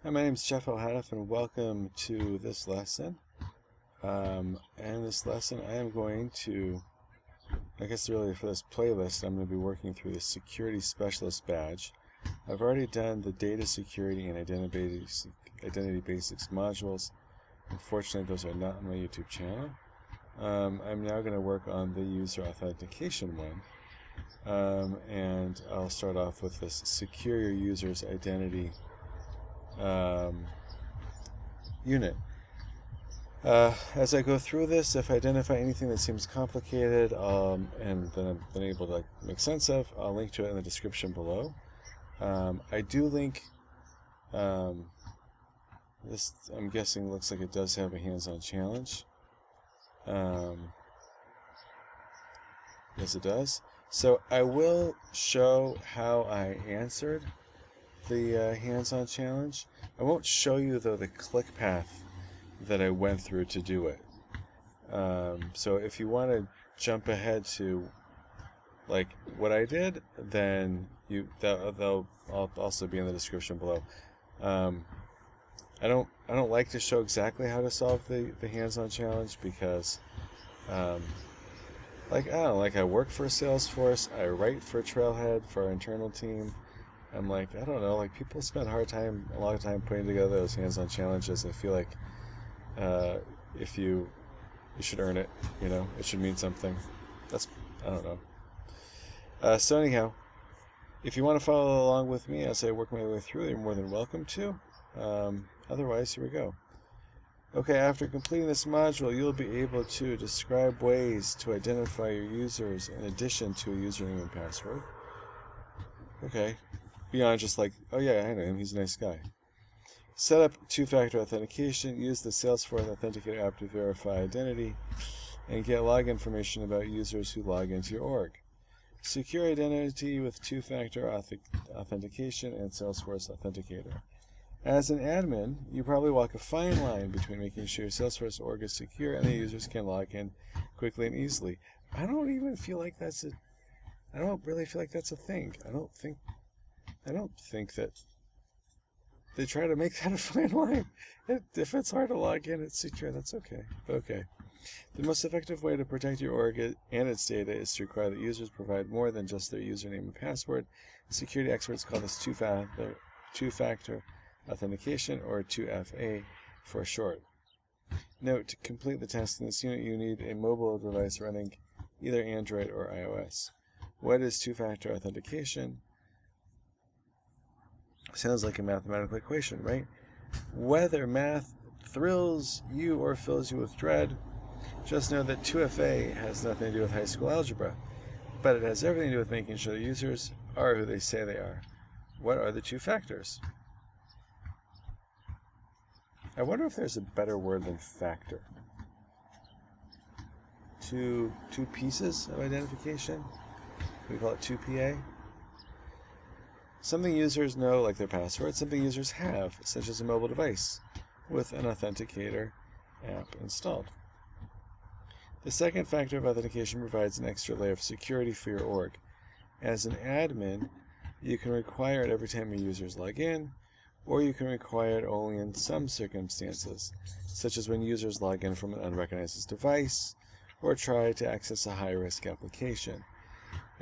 Hi, my name is Jeff Alhadeff, and welcome to this lesson. And in this lesson, I am going to, I guess really for this playlist, I'm going to be working through the Security Specialist badge. I've already done the Data Security and Identity Basics modules. Unfortunately, those are not on my YouTube channel. I'm now going to work on the User Authentication one. And I'll start off with this Secure Your User's Identity unit. As I go through this, if I identify anything that seems complicated and that I've been able to make sense of, I'll link to it in the description below. I do link this. I'm guessing looks like it does have a hands-on challenge. Yes, it does. So I will show how I answered the hands-on challenge. I won't show you though the click path that I went through to do it. So if you want to jump ahead to like what I did, then they'll also be in the description below. I don't like to show exactly how to solve the hands-on challenge because I work for Salesforce, I write for Trailhead for our internal team. I'm like, I don't know, like people spend a lot of time putting together those hands-on challenges. I feel like if you should earn it, it should mean something. I don't know. So anyhow, if you want to follow along with me as I work my way through, you're more than welcome to. Otherwise, here we go. Okay, after completing this module, you'll be able to describe ways to identify your users in addition to a username and password. Okay. Beyond just like, oh yeah, I know him, he's a nice guy. Set up two-factor authentication, use the Salesforce Authenticator app to verify identity, and get log information about users who log into your org. Secure identity with two-factor authentication and Salesforce Authenticator. As an admin, you probably walk a fine line between making sure your Salesforce org is secure and the users can log in quickly and easily. I don't really feel like that's a thing. I don't think that they try to make that a fine line. If it's hard to log in, it's secure, that's okay. Okay. The most effective way to protect your org and its data is to require that users provide more than just their username and password. Security experts call this two-factor authentication, or 2FA for short. Note, to complete the task in this unit, you need a mobile device running either Android or iOS. What is two-factor authentication? Sounds like a mathematical equation, right? Whether math thrills you or fills you with dread, just know that 2FA has nothing to do with high school algebra, but it has everything to do with making sure the users are who they say they are. What are the two factors? I wonder if there's a better word than factor. Two pieces of identification? We call it 2PA. Something users know, like their password, something users have, such as a mobile device, with an authenticator app installed. The second factor of authentication provides an extra layer of security for your org. As an admin, you can require it every time your users log in, or you can require it only in some circumstances, such as when users log in from an unrecognized device, or try to access a high-risk application.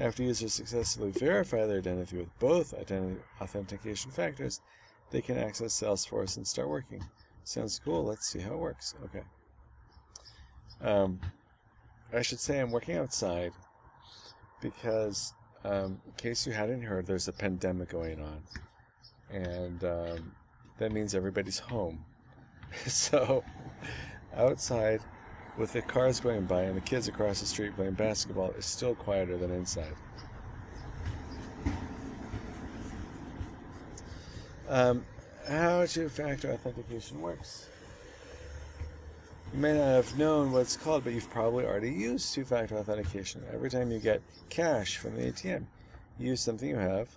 After users successfully verify their identity with both authentication factors, they can access Salesforce and start working. Sounds cool. Let's see how it works. Okay. I should say I'm working outside because, in case you hadn't heard, there's a pandemic going on. And that means everybody's home. So, outside, with the cars going by and the kids across the street playing basketball, it's still quieter than inside. How two-factor authentication works. You may not have known what it's called, but you've probably already used two-factor authentication. Every time you get cash from the ATM, you use something you have,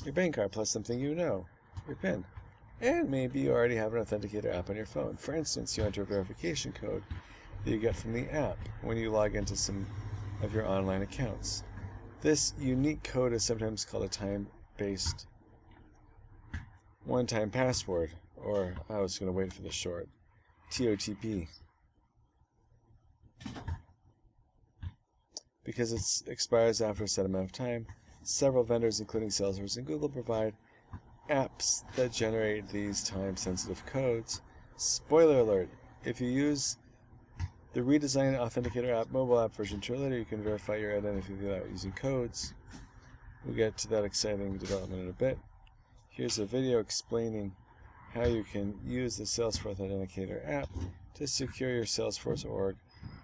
your bank card plus something you know, your PIN. And maybe you already have an authenticator app on your phone. For instance, you enter a verification code that you get from the app when you log into some of your online accounts. This unique code is sometimes called a time-based one-time password, or I was going to wait for the short, TOTP. Because it expires after a set amount of time, several vendors, including Salesforce and Google, provide apps that generate these time-sensitive codes. Spoiler alert, if you use the redesigned Authenticator app mobile app version Trailhead, you can verify your identity without using codes. We'll get to that exciting development in a bit. Here's a video explaining how you can use the Salesforce Authenticator app to secure your Salesforce org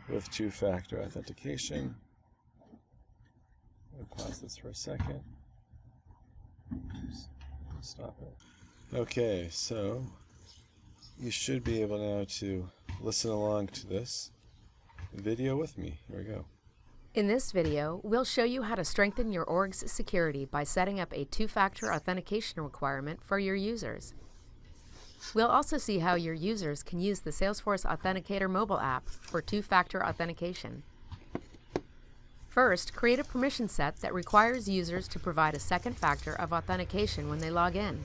with two-factor authentication. I'll pause this for a second. Stop it. Okay, so you should be able now to listen along to this video with me. Here we go. In this video, we'll show you how to strengthen your org's security by setting up a two-factor authentication requirement for your users. We'll also see how your users can use the Salesforce Authenticator mobile app for two-factor authentication. First, create a permission set that requires users to provide a second factor of authentication when they log in.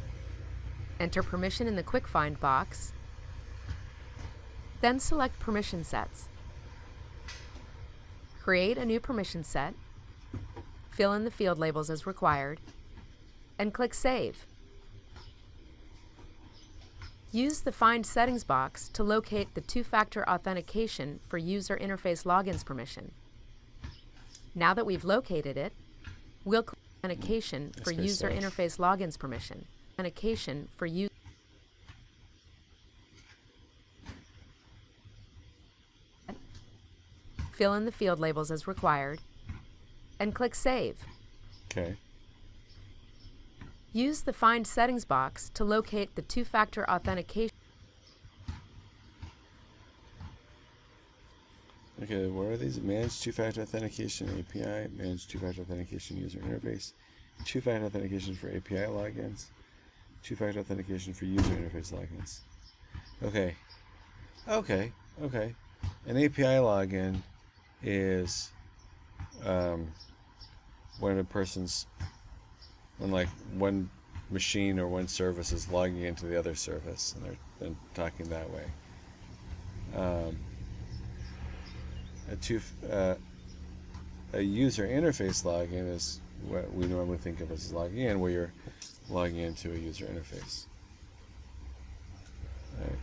Enter permission in the Quick Find box, then select Permission Sets. Create a new permission set, fill in the field labels as required, and click Save. Use the Find Settings box to locate the two-factor authentication for user interface logins permission. Now that we've located it, we'll click Authentication for user interface logins permission. Authentication for user. Fill in the field labels as required, and click Save. Okay. Use the Find Settings box to locate the two-factor authentication. Okay, what are these? Manage two-factor authentication API, manage two-factor authentication user interface, two-factor authentication for API logins, two-factor authentication for user interface logins. Okay. An API login is when one machine or one service is logging into the other service and they're talking that way. A user interface login is what we normally think of as logging in, where you're logging into a user interface. Right.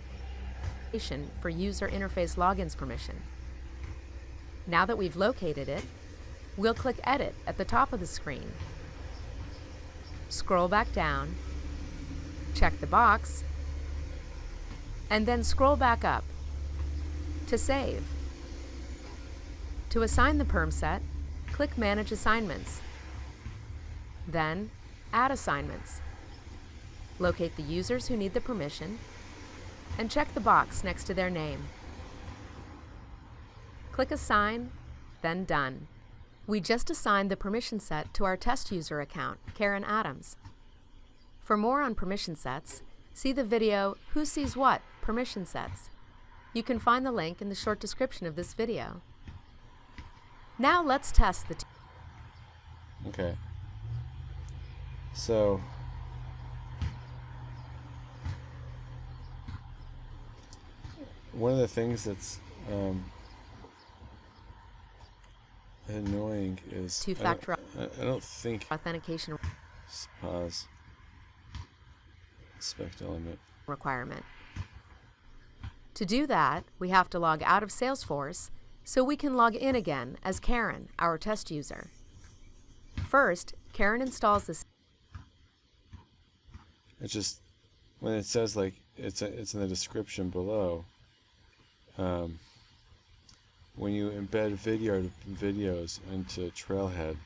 For user interface logins permission. Now that we've located it, we'll click Edit at the top of the screen. Scroll back down, check the box, and then scroll back up to save. To assign the perm set, click Manage Assignments. Then, Add Assignments. Locate the users who need the permission, and check the box next to their name. Click Assign, then Done. We just assigned the permission set to our test user account, Karen Adams. For more on permission sets, see the video Who Sees What? Permission Sets. You can find the link in the short description of this video. Now let's test the Okay. So one of the things that's annoying is two-factor I don't think authentication pause inspect element requirement. To do that, we have to log out of Salesforce so we can log in again as Karen, our test user. First, Karen installs this. It's just when it says like it's in the description below. When you embed videos into Trailhead,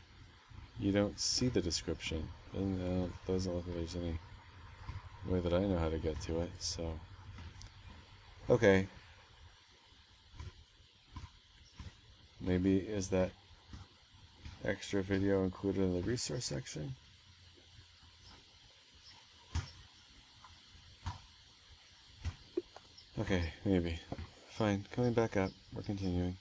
you don't see the description. And it doesn't look like there's any way that I know how to get to it. So, okay. Maybe is that extra video included in the resource section? Okay, maybe. Fine, coming back up. We're continuing.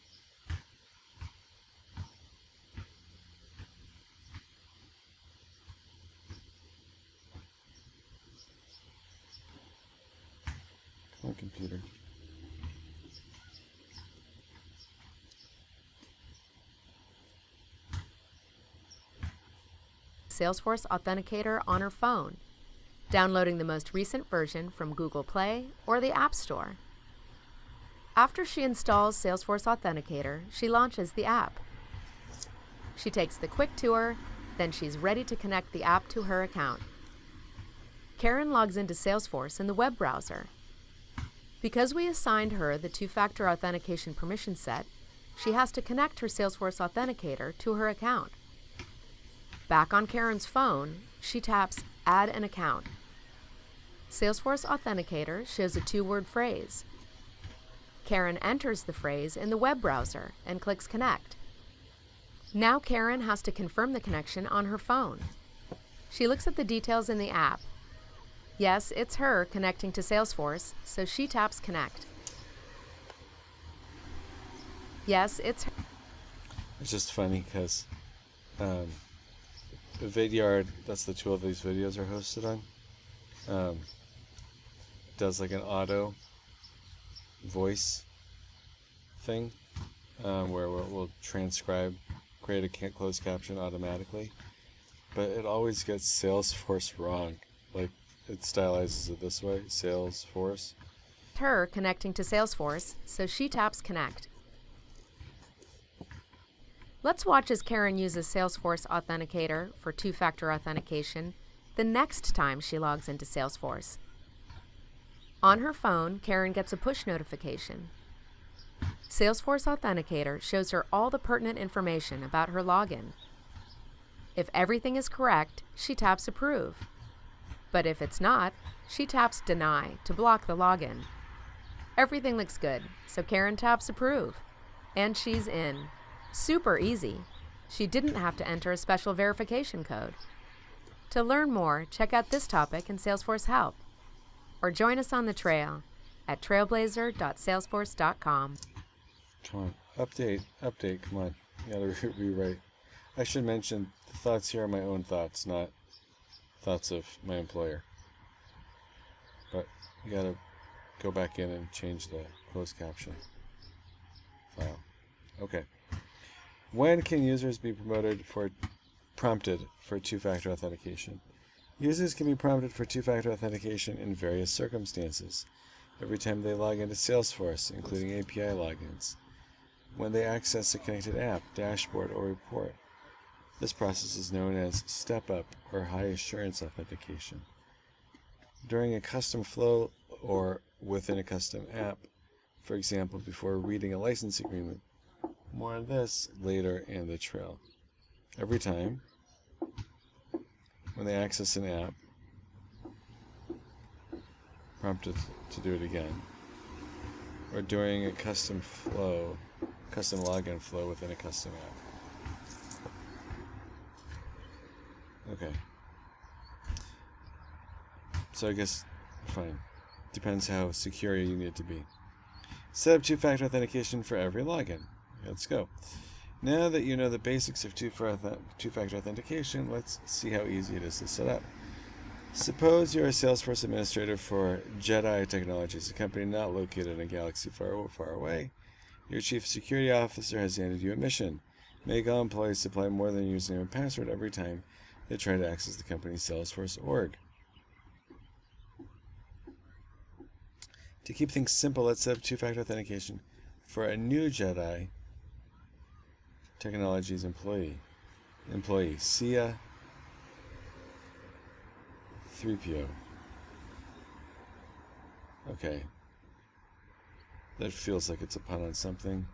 my computer. Salesforce Authenticator on her phone, downloading the most recent version from Google Play or the App Store. After she installs Salesforce Authenticator, she launches the app. She takes the quick tour, then she's ready to connect the app to her account. Karen logs into Salesforce in the web browser. Because we assigned her the two-factor authentication permission set, she has to connect her Salesforce Authenticator to her account. Back on Karen's phone, she taps Add an Account. Salesforce Authenticator shows a two-word phrase. Karen enters the phrase in the web browser and clicks Connect. Now Karen has to confirm the connection on her phone. She looks at the details in the app. Yes, it's her connecting to Salesforce, so she taps Connect. Yes, it's her. It's just funny because Vidyard, that's the tool these videos are hosted on, does like an auto voice thing where we'll transcribe, create a closed caption automatically, but it always gets Salesforce wrong. Like, it stylizes it this way, Salesforce. Her connecting to Salesforce, so she taps Connect. Let's watch as Karen uses Salesforce Authenticator for two-factor authentication the next time she logs into Salesforce. On her phone, Karen gets a push notification. Salesforce Authenticator shows her all the pertinent information about her login. If everything is correct, she taps Approve. But if it's not, she taps Deny to block the login. Everything looks good, so Karen taps Approve. And she's in. Super easy. She didn't have to enter a special verification code. To learn more, check out this topic in Salesforce Help, or join us on the trail at trailblazer.salesforce.com. Come on, update, come on. You gotta rewrite. I should mention the thoughts here are my own thoughts, not thoughts of my employer. But you gotta go back in and change the closed caption file. Okay. When can users be prompted for two-factor authentication? Users can be prompted for two-factor authentication in various circumstances. Every time they log into Salesforce, including API logins. When they access a connected app, dashboard, or report. This process is known as step-up or high-assurance authentication. During a custom flow or within a custom app, for example, before reading a license agreement. More on this later in the trail. Every time when they access an app, prompted to do it again, or during a custom login flow within a custom app. Okay. So I guess, fine. Depends how secure you need it to be. Set up two-factor authentication for every login. Let's go. Now that you know the basics of two-factor authentication, let's see how easy it is to set up. Suppose you're a Salesforce administrator for Jedi Technologies, a company not located in a galaxy far, far away. Your chief security officer has handed you a mission. Make all employees supply more than a username and password every time they try to access the company's Salesforce org. To keep things simple, let's set up two-factor authentication for a new Jedi Technologies employee Sia 3PO. Okay. That feels like it's a pun on something,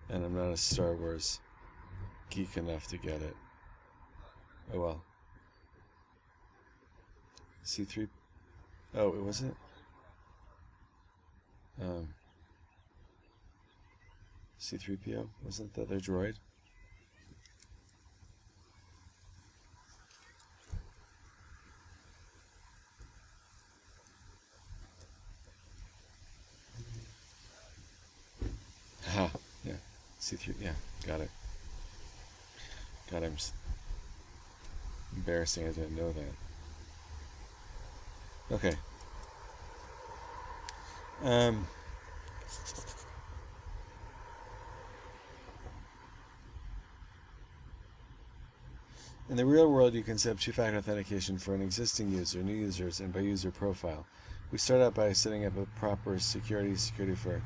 and I'm not a Star Wars geek enough to get it. Oh well. C3. Oh, it wasn't. C3PO? Wasn't that their droid? Ha! Yeah. C3. Yeah. Got it. God, I'm embarrassing. I didn't know that. Okay. Um, In the real world, you can set up two-factor authentication for an existing user, new users, and by user profile. We start out by setting up a proper security for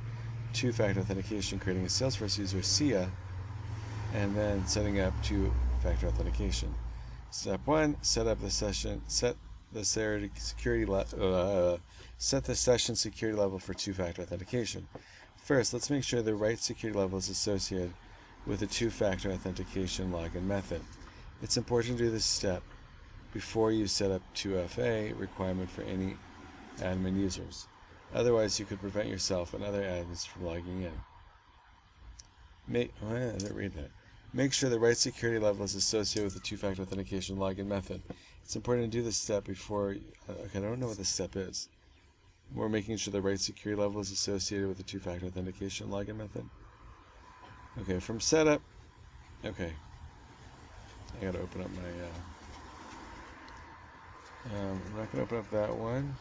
two-factor authentication, creating a Salesforce user SIA, and then setting up two-factor authentication. Step 1: set up the session. Set the session security level for two-factor authentication. First, let's make sure the right security level is associated with the two-factor authentication login method. It's important to do this step before you set up 2FA requirement for any admin users. Otherwise, you could prevent yourself and other admins from logging in. I didn't read that. Make sure the right security level is associated with the two-factor authentication login method. It's important to do this step before... Okay, I don't know what this step is. We're making sure the right security level is associated with the two-factor authentication login method. Okay, from setup... Okay. I gotta open up my... I'm not gonna open up that one.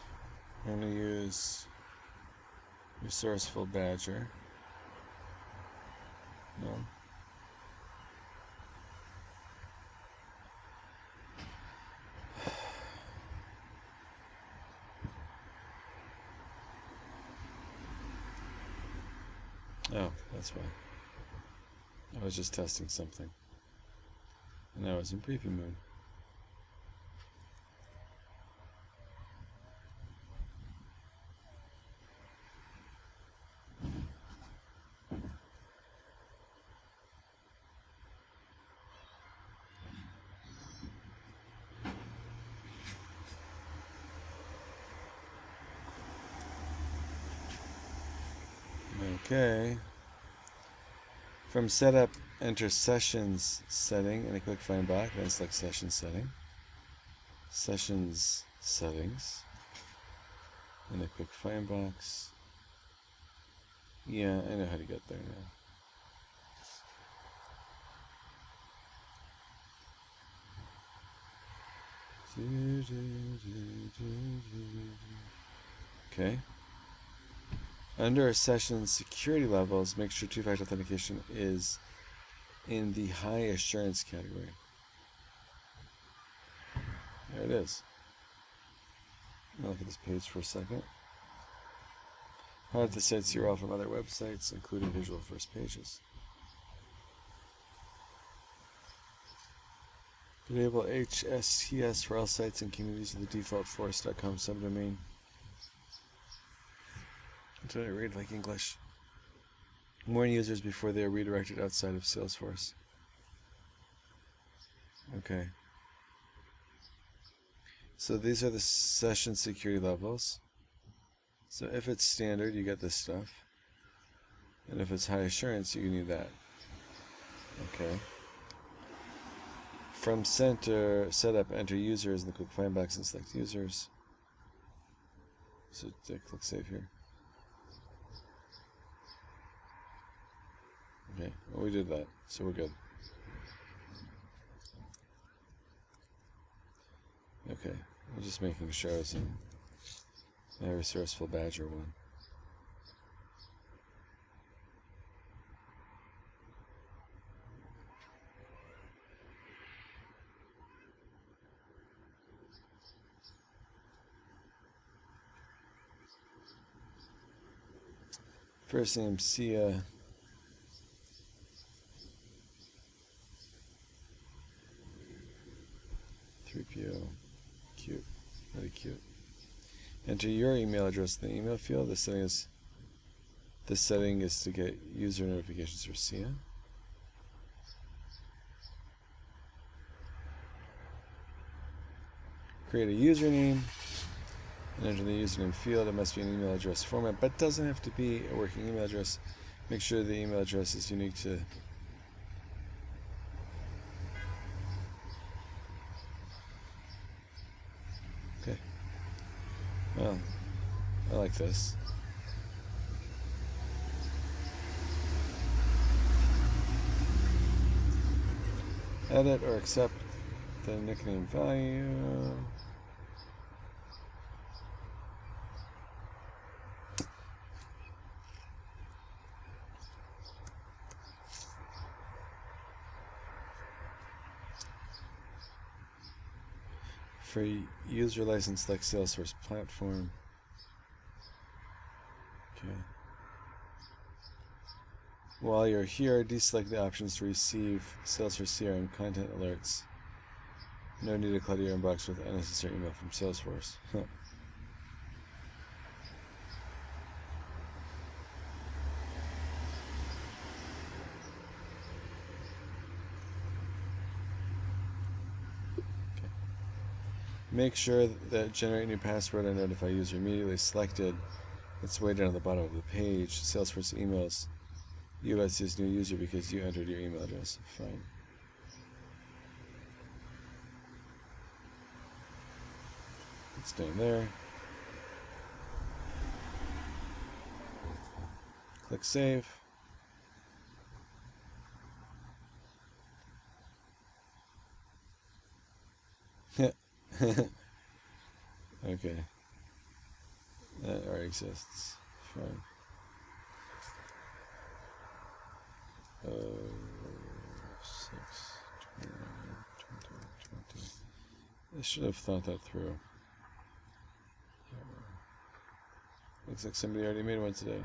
I'm gonna use Resourceful Badger. No. Oh, that's why. I was just testing something. And I was in preview mode. Okay. From setup, enter sessions setting and I click find block, then select session setting. Sessions settings. And I click find box. Yeah, I know how to get there now. Okay. Under our session security levels, make sure two-factor authentication is in the high assurance category. There it is. I'll look at this page for a second. Hide the site's URL from other websites, including visual first pages. Enable HSTS for all sites and communities with the default force.com subdomain. Until I read like English. Warn users before they are redirected outside of Salesforce. Okay. So these are the session security levels. So if it's standard, you get this stuff. And if it's high assurance, you need that. Okay. From center, setup, enter users, and click find box and select users. So click save here. Okay, well, we did that, so we're good. Okay, I'm just making sure it's in the Resourceful Badger one. First name Sia. Cute. Really cute. Enter your email address in the email field. This setting is to get user notifications for Sia. Create a username and enter the username field. It must be an email address format, but doesn't have to be a working email address. Make sure the email address is unique to well, I like this. Edit or accept the nickname value. For user license, select Salesforce platform. Okay. While you're here, deselect the options to receive Salesforce CRM content alerts. No need to clutter your inbox with unnecessary email from Salesforce. Huh. Make sure that generate new password and notify user immediately selected. It's way down at the bottom of the page. Salesforce emails you as this new user because you entered your email address. Fine. It's down there. Click save. Okay. That already exists. Fine. 6, 20, 20. I should have thought that through. Looks like somebody already made one today.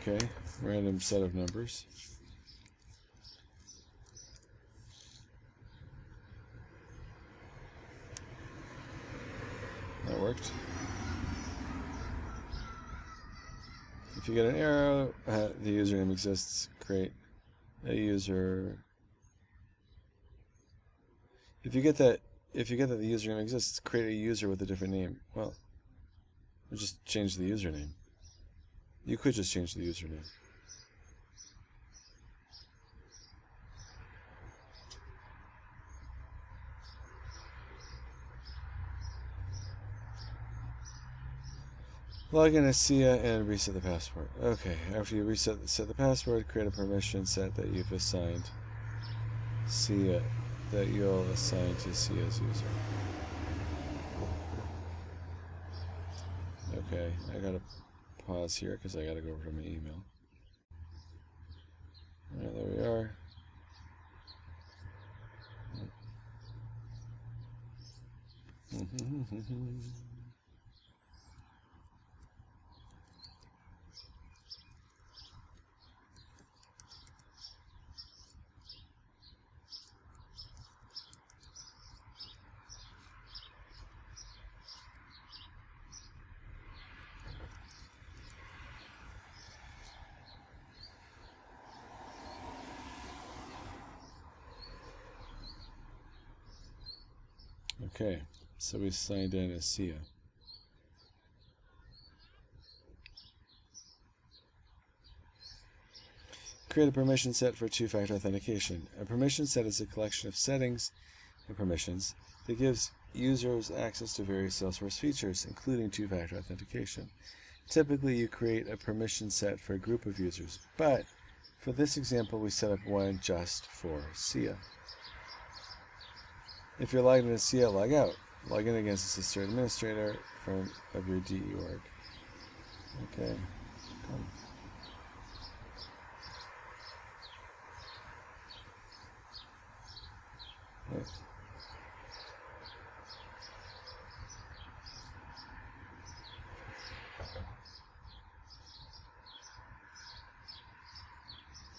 Okay, random set of numbers. That worked. If you get an error, the username exists, create a user. If you get that the username exists, create a user with a different name. Well, just change the username. You could just change the username. Log in as SIA and reset the password. Okay, after you set the password, create a permission set that you've assigned SIA, that you'll assign to SIA's user. Okay, I gotta pause here because I gotta go over to my email. Alright, there we are. Okay, so we signed in as SIA. Create a permission set for two-factor authentication. A permission set is a collection of settings and permissions that gives users access to various Salesforce features, including two-factor authentication. Typically, you create a permission set for a group of users, but for this example, we set up one just for SIA. If you're logged in as SIA, log out. Log in against the sister administrator of your DE org. Okay. Come. Wait.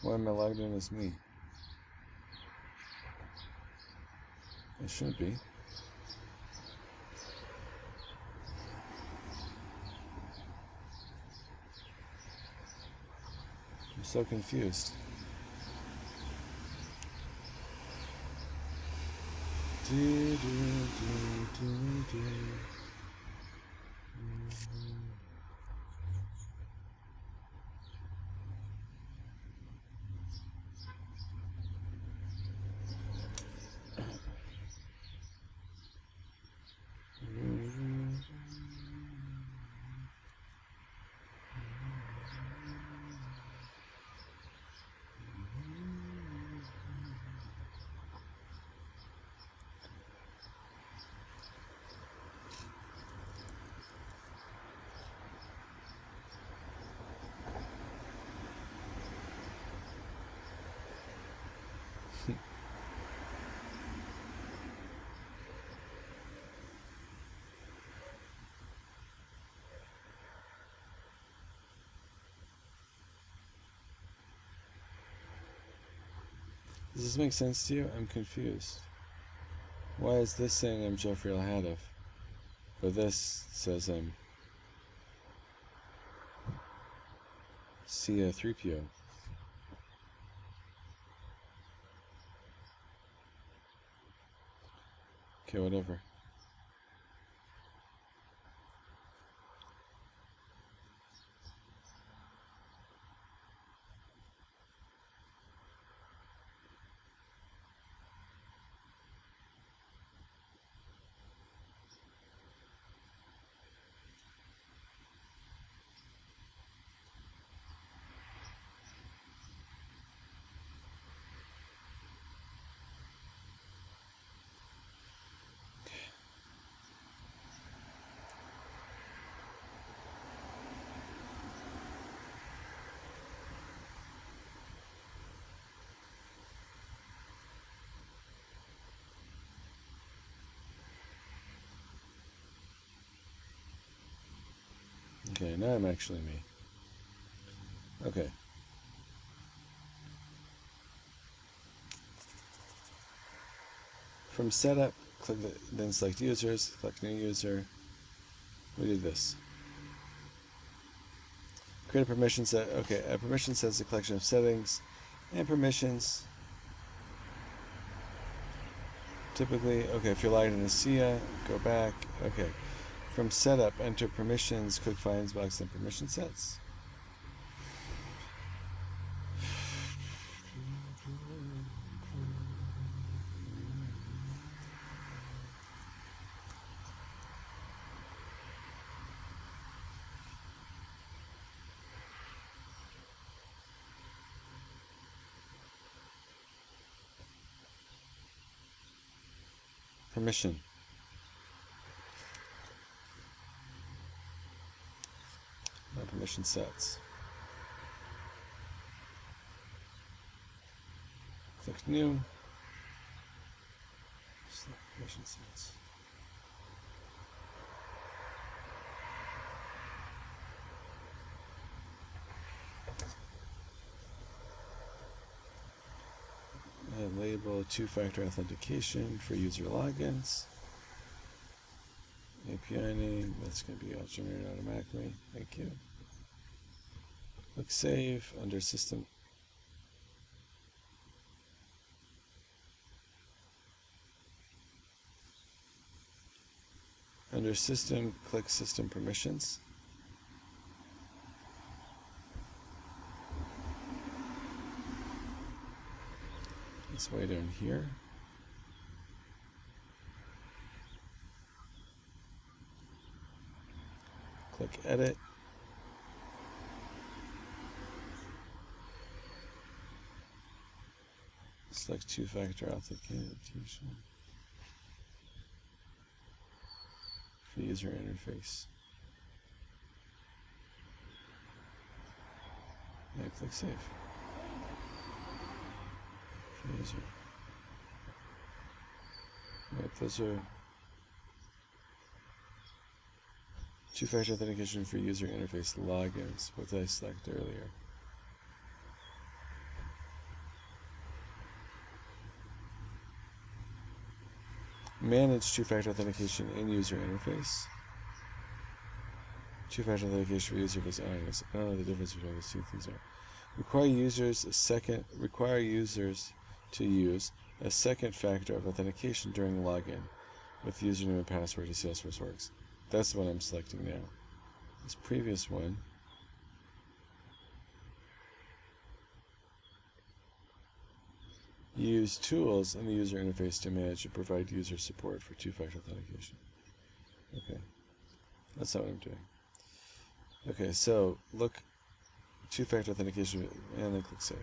Why am I logged in as me? It should be. I'm so confused. Does this make sense to you? I'm confused. Why is this saying I'm Jeff Alhadeff, but this says I'm Sia 3PO? Okay, whatever. Okay, now I'm actually me. Okay. From setup, then select users, select new user. We did this. Create a permission set. Okay, a permission set is a collection of settings and permissions. Typically, okay, if you're logged into SIA, go back. Okay. From setup, enter permissions, click finds box and permission sets. Permission. My permission sets. Click new. Select permission sets. Label two-factor authentication for user logins. API name, that's going to be all generated automatically. Thank you. Click save under system. Under system, click system permissions. It's way down here. Click edit. Select two-factor authentication for user interface. And click save. For user. Right, those are two-factor authentication for user interface logins, what did I select earlier? Manage two-factor authentication in user interface. Two-factor authentication for user interface. I don't know the difference between those two things are. Require users to use a second factor of authentication during login with username and password to Salesforce Works. That's the one I'm selecting now. This previous one use tools in the user interface to manage and provide user support for two-factor authentication. Okay, that's not what I'm doing. Okay, so look, two-factor authentication, and then click save.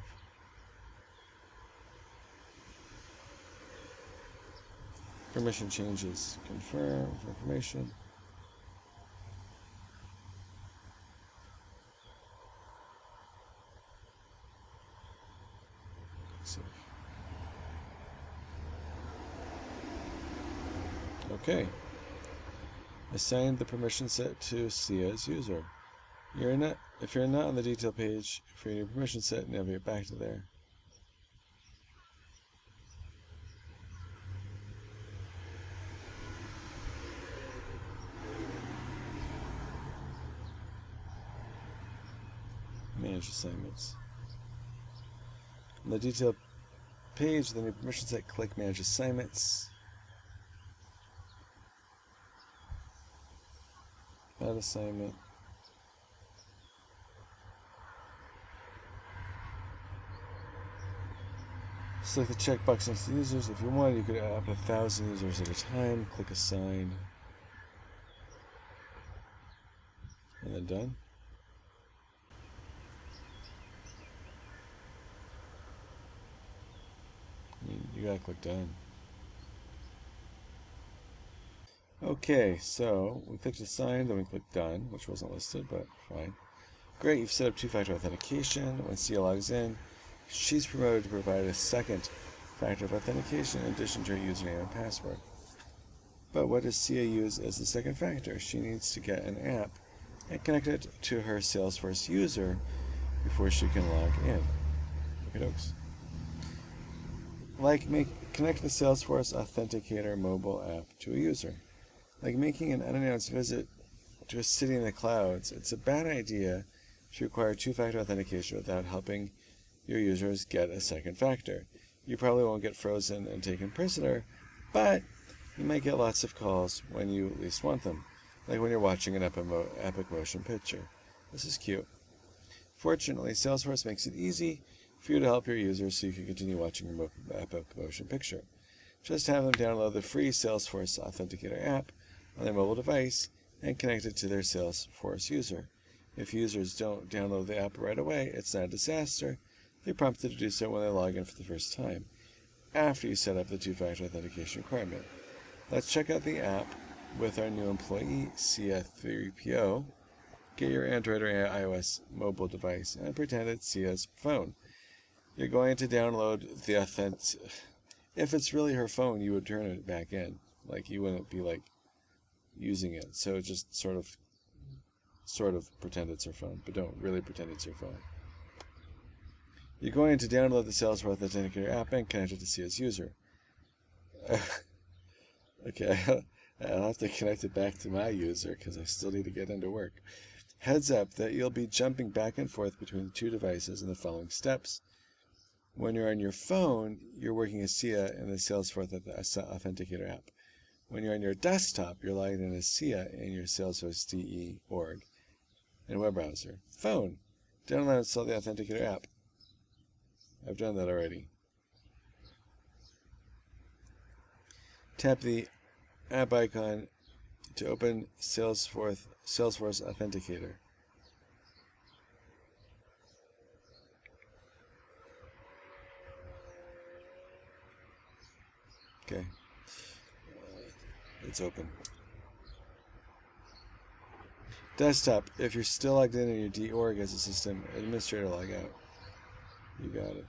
Permission changes. Confirm for information. Save. Okay. Assign the permission set to Sia as user. If you're not on the detail page for your new permission set, navigate back to there. Manage assignments. On the detail page, the new permission set, click Manage Assignments. Add assignment. Select the checkbox next to users. If you want, you could add up 1,000 users at a time. Click Assign. And then Done. You gotta click Done. Okay, so we clicked Assign, then we clicked Done, which wasn't listed, but fine. Great, you've set up two-factor authentication. When Sia logs in, she's promoted to provide a second factor of authentication in addition to her username and password. But what does Sia use as the second factor? She needs to get an app and connect it to her Salesforce user before she can log in. Okay, dokes. Like connect the Salesforce Authenticator mobile app to a user. Like making an unannounced visit to a city in the clouds, it's a bad idea to require two-factor authentication without helping your users get a second factor. You probably won't get frozen and taken prisoner, but you might get lots of calls when you least want them, like when you're watching an epic motion picture. This is cute. Fortunately, Salesforce makes it easy for you to help your users so you can continue watching your epic motion picture. Just have them download the free Salesforce Authenticator app on their mobile device and connect it to their Salesforce user. If users don't download the app right away, it's not a disaster. They're prompted to do so when they log in for the first time, after you set up the two-factor authentication requirement. Let's check out the app with our new employee, Sia3PO. Get your Android or iOS mobile device and pretend it's Sia's phone. You're going to download the If it's really her phone, you would turn it back in. Like, you wouldn't be, like, using it. So just sort of pretend it's her phone, but don't really pretend it's your phone. You're going to download the Salesforce Authenticator app and connect it to Sia's user. Okay, I'll have to connect it back to my user because I still need to get into work. Heads up that you'll be jumping back and forth between the two devices in the following steps. When you're on your phone, you're working as Sia in the Salesforce Authenticator app. When you're on your desktop, you're logging in as Sia in your Salesforce DE org and web browser. Phone. Download and install the Authenticator app. I've done that already. Tap the app icon to open Salesforce Authenticator. Okay. It's open. Desktop. If you're still logged in your DORG as a system administrator, log out. You got it.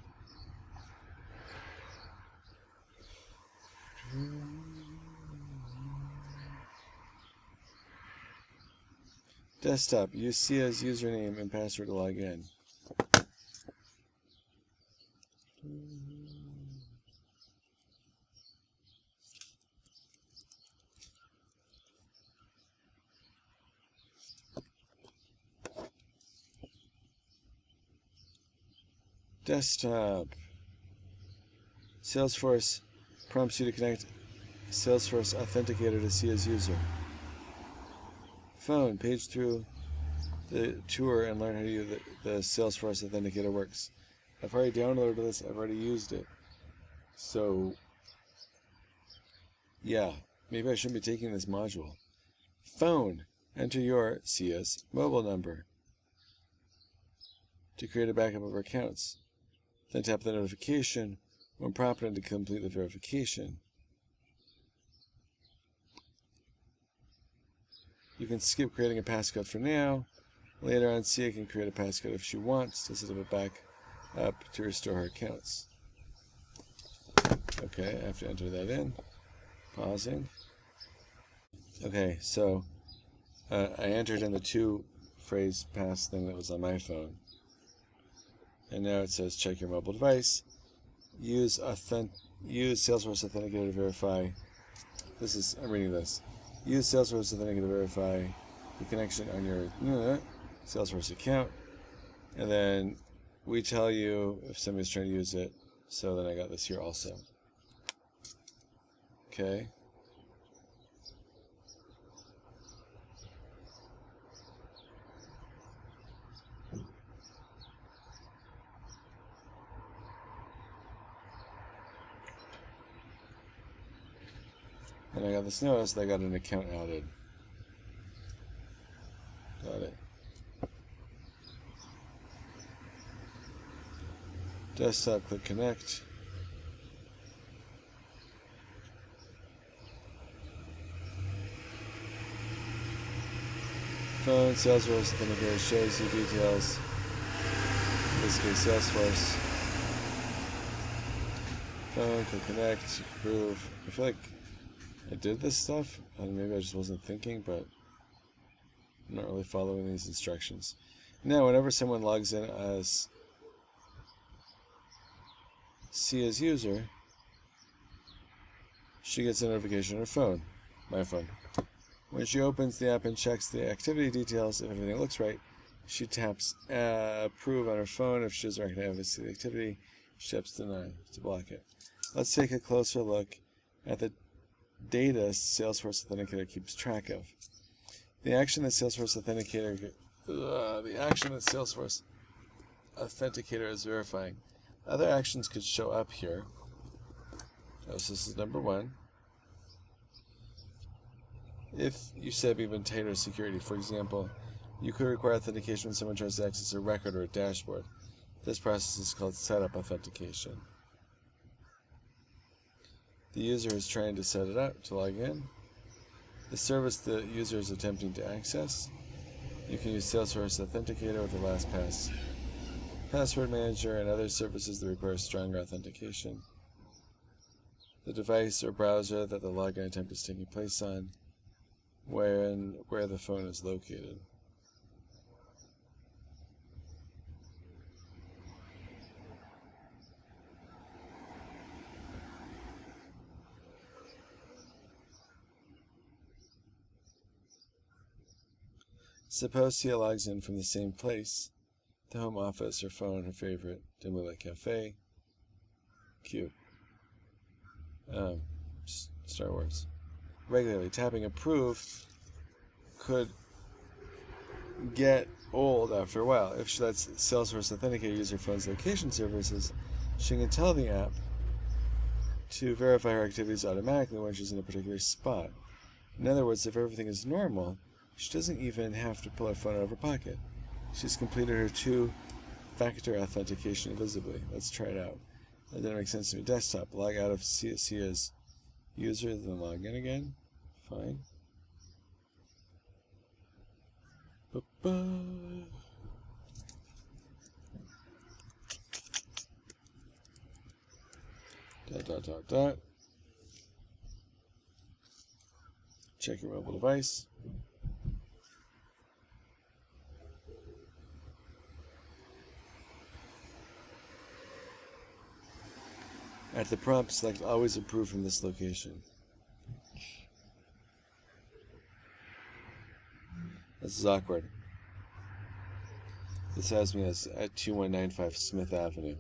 Desktop. Use Sia's username and password to log in. Desktop. Salesforce prompts you to connect Salesforce Authenticator to Sia's user. Phone. Page through the tour and learn how to use the Salesforce Authenticator works. I've already downloaded this. I've already used it. So, yeah, maybe I shouldn't be taking this module. Phone. Enter your Sia's mobile number to create a backup of our accounts. Then tap the notification when prompted to complete the verification. You can skip creating a passcode for now. Later on, Sia can create a passcode if she wants to set up a backup to restore her accounts. Okay, I have to enter that in. Pausing. Okay, so I entered in the two-phrase pass thing that was on my phone. And now it says check your mobile device. Use Salesforce Authenticator to verify. I'm reading this. Use Salesforce Authenticator to verify the connection on your Salesforce account. And then we tell you if somebody's trying to use it. So then I got this here also. Okay. And I got this notice that I got an account added. Got it. Desktop, click connect. Phone, Salesforce Authenticator shows you details. In this case, Salesforce. Phone, click connect, approve. I feel like I did this stuff, and maybe I just wasn't thinking, but I'm not really following these instructions. Now, whenever someone logs in as C as user, she gets a notification on her phone, my phone. When she opens the app and checks the activity details, if everything looks right, she taps approve on her phone. If she doesn't recognize the activity, she taps deny to block it. Let's take a closer look at the data Salesforce Authenticator keeps track of. The action that Salesforce Authenticator is verifying. Other actions could show up here. So this is number one. If you set up even tighter security, for example, you could require authentication when someone tries to access a record or a dashboard. This process is called setup authentication. The user is trying to set it up to log in. The service the user is attempting to access. You can use Salesforce Authenticator with the LastPass Password Manager and other services that require stronger authentication. The device or browser that the login attempt is taking place on, where the phone is located. Suppose Tia logs in from the same place, the home office, her phone, her favorite, dimly lit cafe. Cute. Star Wars. Regularly tapping approve could get old after a while. If she lets Salesforce Authenticator use her phone's location services, she can tell the app to verify her activities automatically when she's in a particular spot. In other words, if everything is normal, she doesn't even have to pull her phone out of her pocket. She's completed her two-factor authentication visibly. Let's try it out. That didn't make sense to me. Desktop. Log out of Cia's user, then log in again. Fine. Dot. Check your mobile device. At the prompt, select always approve from this location. This is awkward. This has me as at 2195 Smith Avenue.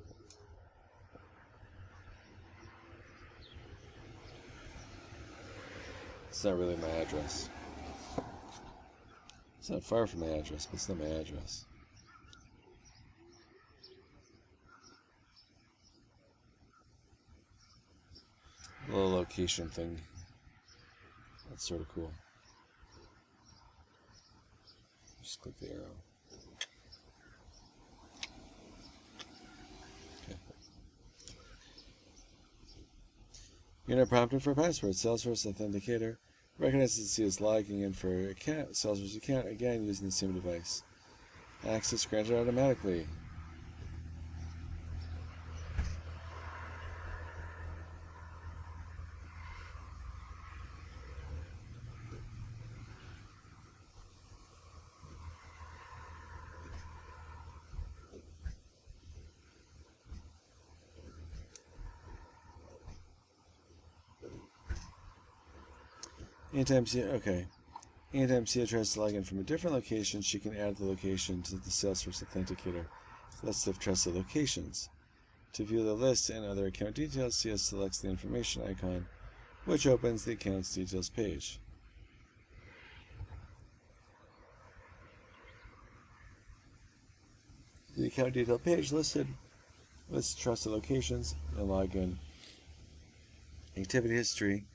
It's not really my address. It's not far from my address, but it's not my address. A little location thing. That's sort of cool. Just click the arrow. Okay. You're not prompted for a password. Salesforce Authenticator recognizes you as logging in for a Salesforce account, again using the same device. Access granted automatically. Anytime Cia tries to log in from a different location, she can add the location to the Salesforce Authenticator List of trusted locations. To view the list and other account details, Sia selects the information icon, which opens the account's details page. The account detail page lists trusted locations and login. Activity history.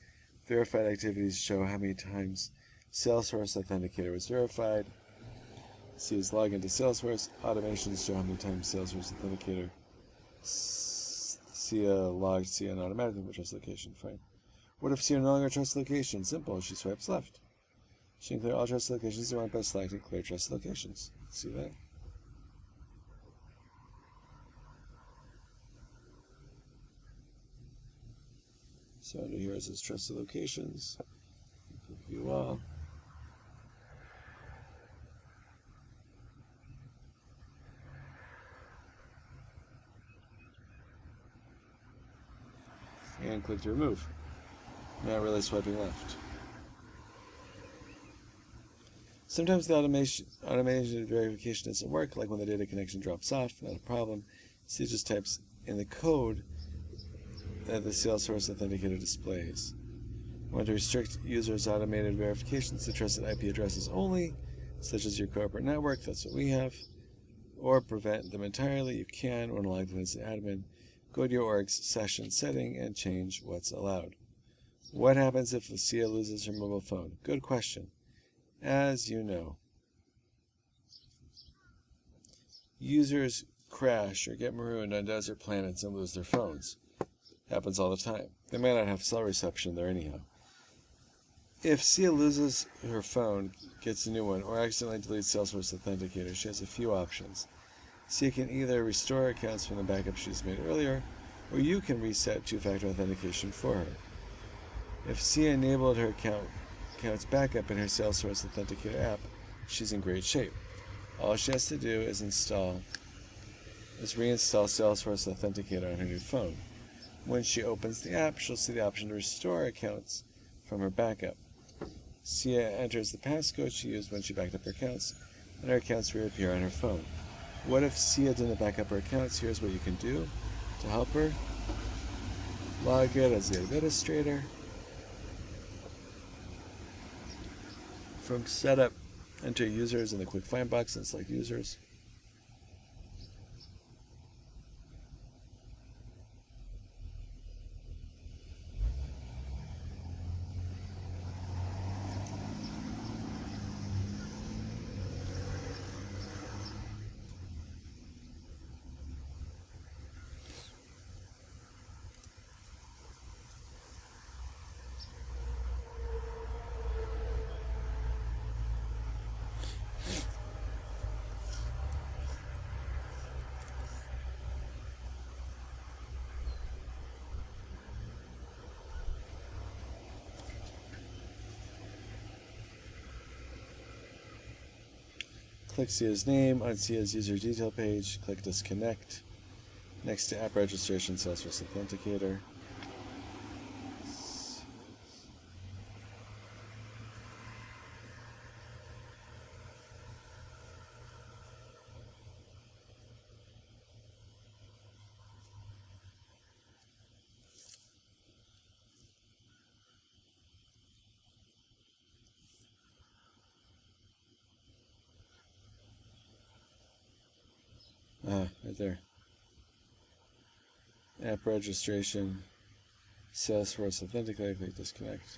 Verified activities show how many times Salesforce Authenticator was verified. Sia's login to Salesforce. Automations show how many times Salesforce Authenticator Sia logged Sia in automatically for trust location. Fine. What if Sia no longer trusts location? Simple. She swipes left. She can clear all trust locations they want by selecting clear trust locations. See that? So under here it says trusted locations. View all. And click to remove. Not really swiping left. Sometimes the automated verification doesn't work, like when the data connection drops off, not a problem. So it just types in the code that the Salesforce Authenticator displays. Want to restrict users' automated verifications to trusted IP addresses only, such as your corporate network, that's what we have, or prevent them entirely, you can when logged in as an admin. Go to your org's session setting and change what's allowed. What happens if Sia loses her mobile phone? Good question. As you know, users crash or get marooned on desert planets and lose their phones. Happens all the time. They may not have cell reception there anyhow. If Sia loses her phone, gets a new one, or accidentally deletes Salesforce Authenticator, she has a few options. Sia can either restore accounts from the backup she's made earlier, or you can reset two-factor authentication for her. If Sia enabled her account's backup in her Salesforce Authenticator app, she's in great shape. All she has to do is reinstall Salesforce Authenticator on her new phone. When she opens the app, she'll see the option to restore accounts from her backup. Sia enters the passcode she used when she backed up her accounts, and her accounts reappear on her phone. What if Sia didn't back up her accounts? Here's what you can do to help her. Log in as the administrator. From setup, enter users in the quick find box and select users. Click Sia's name on Sia's user detail page. Click Disconnect. Next to App Registration, Salesforce Authenticator. Right there. App registration, Salesforce Authenticator, click Disconnect.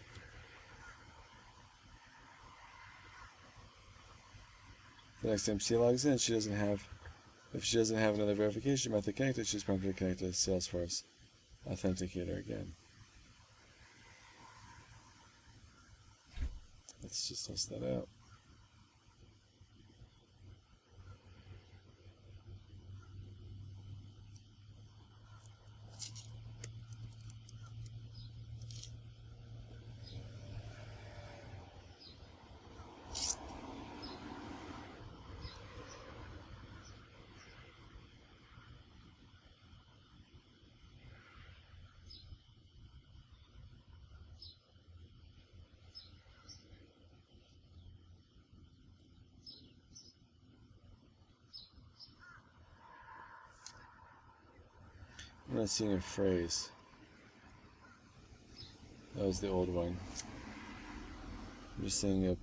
The next time Sia logs in, if she doesn't have another verification method connected, she's prompted to connect to Salesforce Authenticator again. Let's just test that out. I'm not seeing a phrase. That was the old one. I'm just seeing a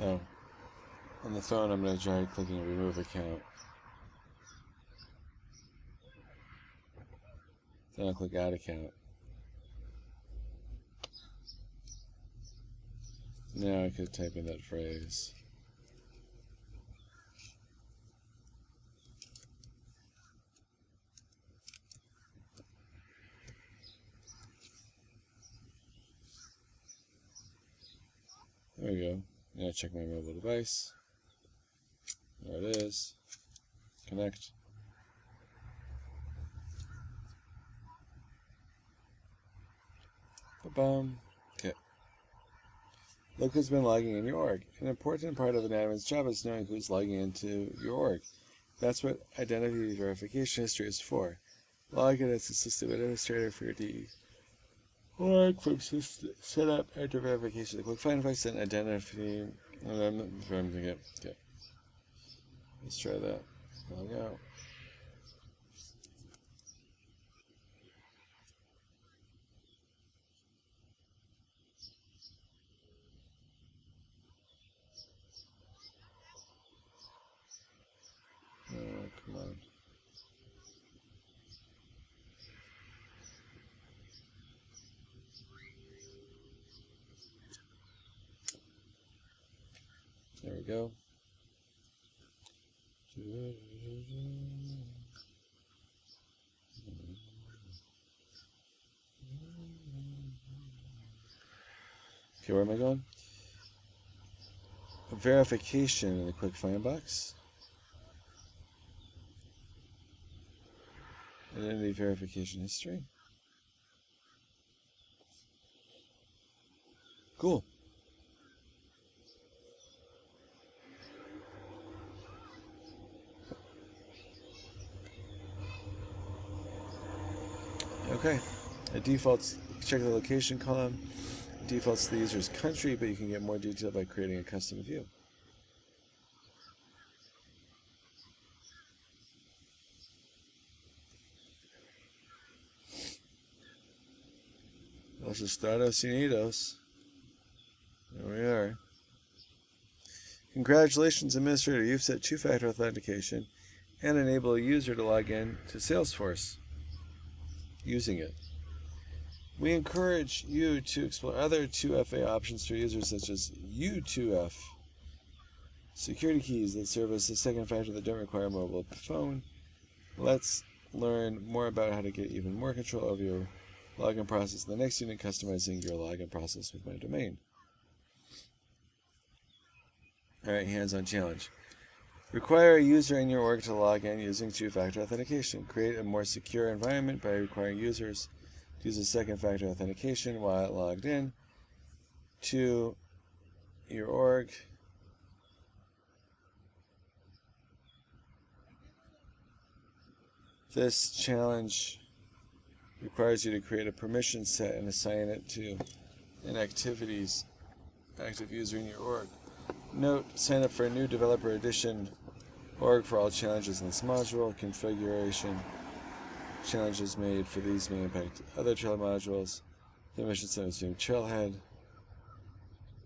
oh. On the phone, I'm going to try clicking remove account. Then I'll click add account. Now I could type in that phrase. There we go. Now check my mobile device. There it is. Connect. Ba-bum. Okay. Look who's been logging in your org. An important part of an admin's job is knowing who's logging into your org. That's what identity verification history is for. Log in as a system administrator for your DE. Org from system setup after verification. Click find if I sent identity. Okay. Let's try that. Log out. Oh, come on. There we go. Okay, where am I going? Verification in the quick find box. Identity verification history. Cool. Okay. It defaults, check the location column. It defaults to the user's country, but you can get more detail by creating a custom view. Los Estados Unidos. There we are. Congratulations, Administrator. You've set two-factor authentication and enable a user to log in to Salesforce using it. We encourage you to explore other 2FA options for users such as U2F, security keys that serve as a second factor that don't require a mobile phone. Let's learn more about how to get even more control over your login process in the next unit, customizing your login process with my domain. Alright, hands-on challenge. Require a user in your org to log in using two-factor authentication. Create a more secure environment by requiring users to use a second-factor authentication while logged in to your org. This challenge requires you to create a permission set and assign it to an active user in your org. Note, sign up for a new developer edition org for all challenges in this module. Configuration challenges made for these may impact other Trailhead modules. The permission set is being Trailhead.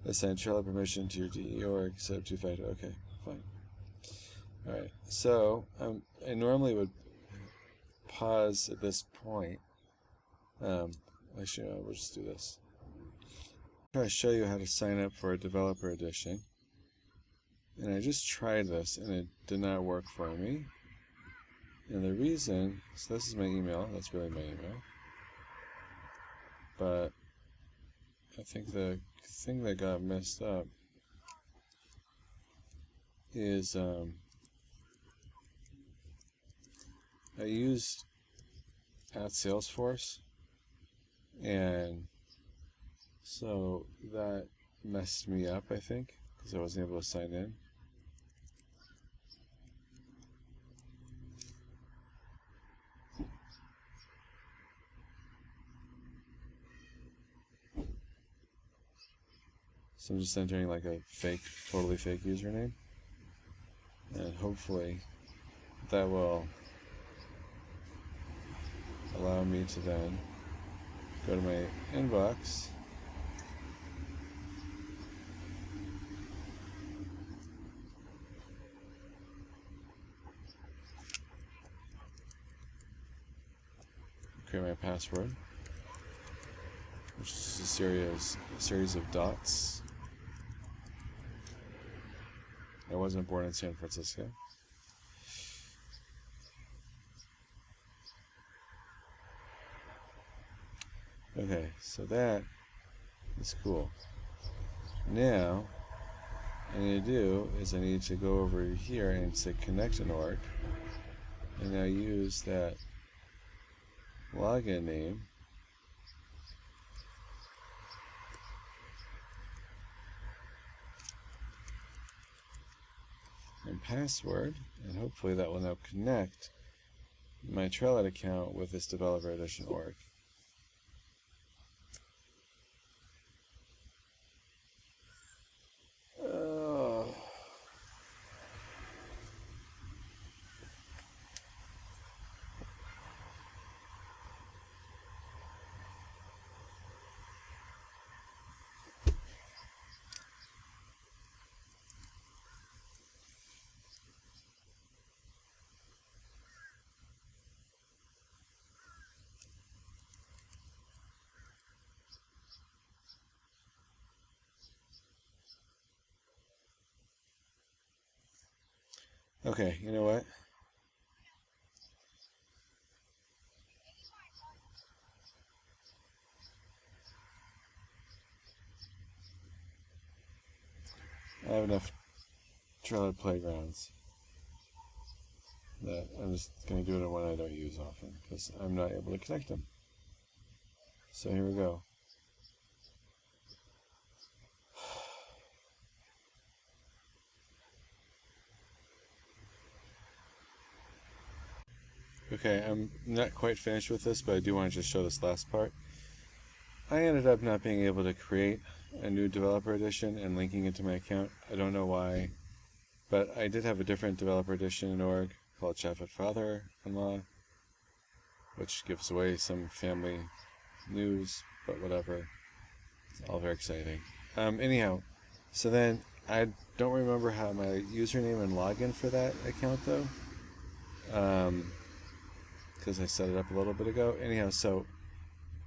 Assign Trailhead permission to your DE org. Set up two-factor. Okay, fine. Alright, so I normally would pause at this point. Actually, no, we'll just do this. I'm going to show you how to sign up for a developer edition. And I just tried this and it did not work for me. And the reason, so this is my email, that's really my email. But I think the thing that got messed up is I used @Salesforce, and so that messed me up, I think, because I wasn't able to sign in. So I'm just entering like a fake, totally fake username. And hopefully that will allow me to then go to my inbox create my password, which is a series of dots. I wasn't born in San Francisco. Okay, so that is cool. Now, what I need to do is I need to go over here and say connect an org, and now use that login name and password, and hopefully that will now connect my Trailhead account with this developer edition org. Okay, you know what? I have enough Trailhead playgrounds that I'm just going to do it on one I don't use often because I'm not able to connect them. So here we go. Okay, I'm not quite finished with this, but I do want to just show this last part. I ended up not being able to create a new developer edition and linking it to my account. I don't know why, but I did have a different developer edition in org called Jeff Father-in-law, which gives away some family news, but whatever. It's all very exciting. Anyhow, so then I don't remember how my username and login for that account though, because I set it up a little bit ago. Anyhow, so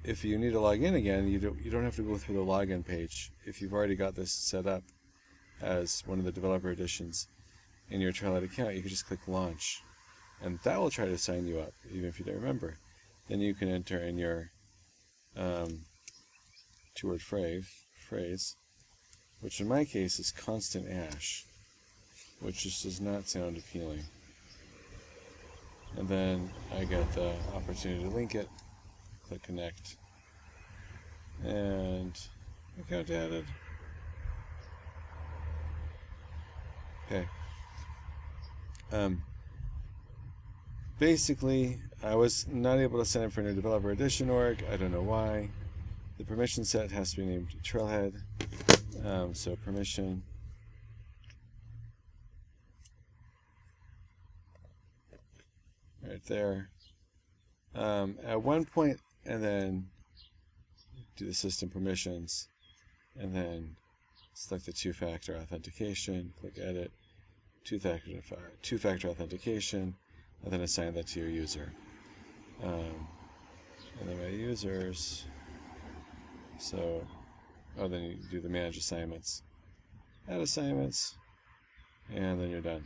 if you need to log in again, you don't have to go through the login page. If you've already got this set up as one of the developer editions in your Trailhead account, you can just click launch, and that will try to sign you up, even if you don't remember. Then you can enter in your two-word phrase, which in my case is constant ash, which just does not sound appealing. And then I get the opportunity to link it, click connect, and account added. Okay. Basically, I was not able to sign up for a new developer edition org. I don't know why. The permission set has to be named Trailhead. So permission. Right there. At one point, and then do the system permissions, and then select the two-factor authentication, click edit, two-factor authentication, and then assign that to your user. And then my users, then you do the manage assignments, add assignments, and then you're done.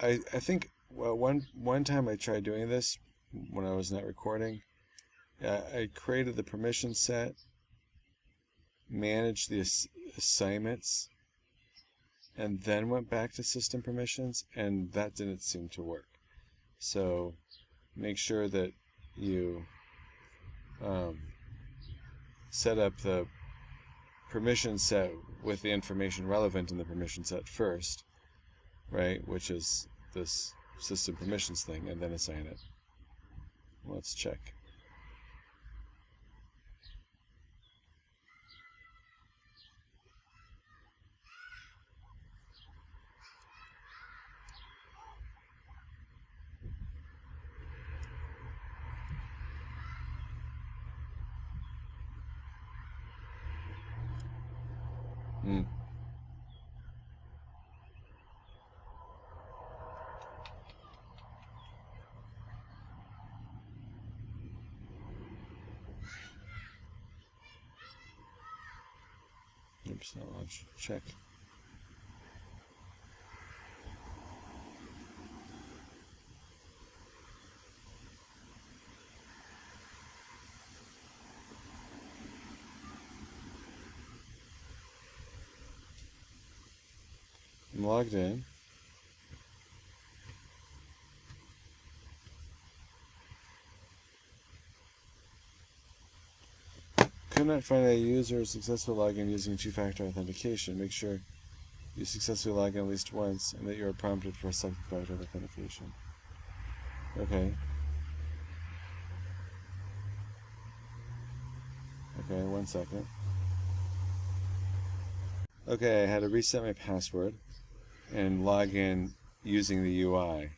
I think one time I tried doing this when I was not recording. I created the permission set, managed the assignments, and then went back to system permissions, and that didn't seem to work. So make sure that you set up the permission set with the information relevant in the permission set first, right, which is this system permissions thing, and then assign it. Let's check. Hmm. Oops, I'll check. I'm logged in. Could not find a user successful login using two-factor authentication. Make sure you successfully log in at least once and that you are prompted for second factor authentication. Okay. Okay, 1 second. Okay, I had to reset my password and log in using the UI.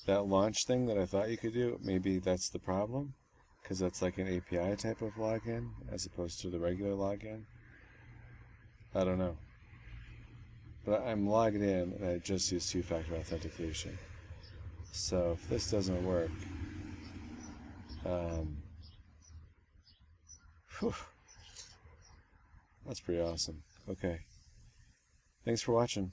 That launch thing that I thought you could do, maybe that's the problem, because that's like an API type of login as opposed to the regular login. I don't know. But I'm logged in and I just use two-factor authentication. So if this doesn't work, whew, that's pretty awesome. Okay. Thanks for watching.